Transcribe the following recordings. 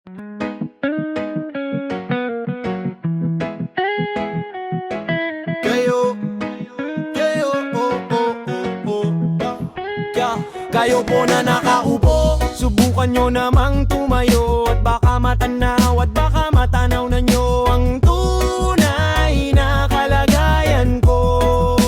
Kayo, kayo, oh, oh, oh, oh. Kayo po na nakaupo, subukan nyo namang tumayo. At baka matanaw at baka matanaw na nyo ang tunay na kalagayan ko.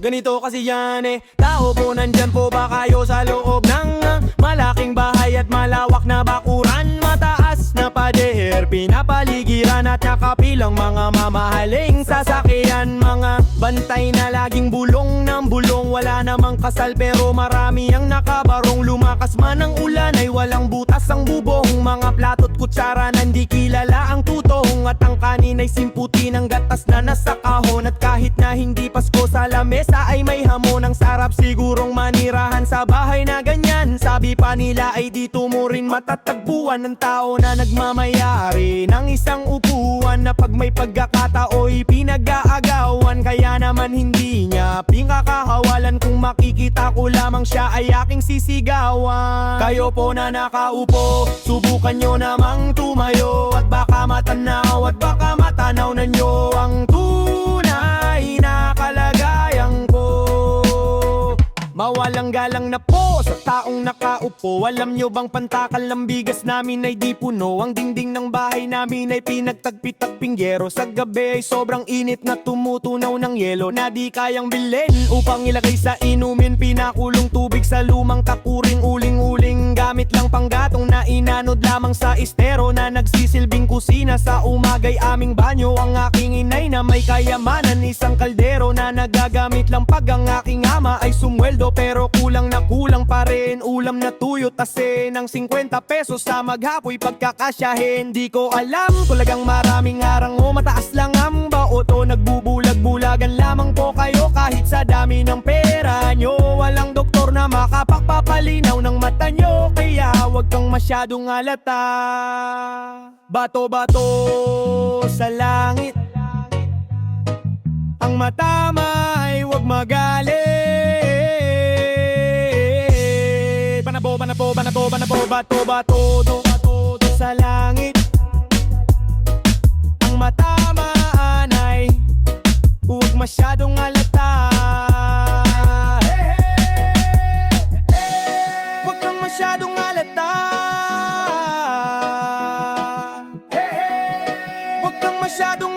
Ganito kasi yan tao po, nandyan po ba kayo sa loob ng malaking bahay at malawak na bakuran? Mataas na pader, pinapaligiran at nakapilang mga mamahaling sasakyan. Mga bantay na laging bulong ng bulong, wala namang kasal pero marami ang nakabarong. Lumakas man ang ulan ay walang butas ang bubong. Mga plato't kutsara na hindi kilala ang tutong. At ang kanin ay simputi ng gatas na nasa kahon. At kahit na hindi Pasko sa lamesa ay may hamon. Ang sarap sigurong manirahan sa bahay na ganyan. Sabi pa nila ay dito mo rin matatagpuan ng tao na nagmamayari ng isang upuan, na pag may pagkakatao'y pinag-aagawan. Kaya naman hindi niya pinakakawalan, kung makikita ko lamang siya ay aking sisigawan. Kayo po na nakaupo, subukan nyo namang tumayo. At baka matanaw at baka matanaw na nyo ang tunay na kalagayan ko. Mawalang galang na po sa taong nakaupo. Alam nyo bang pantakal ng bigas namin ay di puno? Ang dingding ng bahay namin ay pinagtagpit-tagping yero. Sa gabi ay sobrang init na tumutunaw ng yelo, na di kayang bilhin upang ilagay sa inumin. Pinakulong tubig sa lumang kapuring, uling-uling gamit lang panggatong na inanod lamang sa estero, na nagsisilbing kusina sa umagay aming banyo. Ang aking inay na may kayamanan, isang kaldero na nagagamit lang pag ang aking ama ay sumweldo. Pero kulang na kulang pa rin, ulam na tuyo tasin ng 50 pesos sa maghapoy pagkakasyahin. Di ko alam, talagang maraming harang o mataas lang ang baot o nagbubulag-bulagan lamang po kayo kahit sa dami ng pera nyo. Walang doktor na makapagpapalinaw ng mata nyo, kaya wag kang masyadong alata. Bato-bato sa langit, ang matama ay wag magalit. Banabo, bato-bato sa langit, ang matamaan ay huwag masyadong alata. Huwag kang masyadong alata. Huwag kang masyadong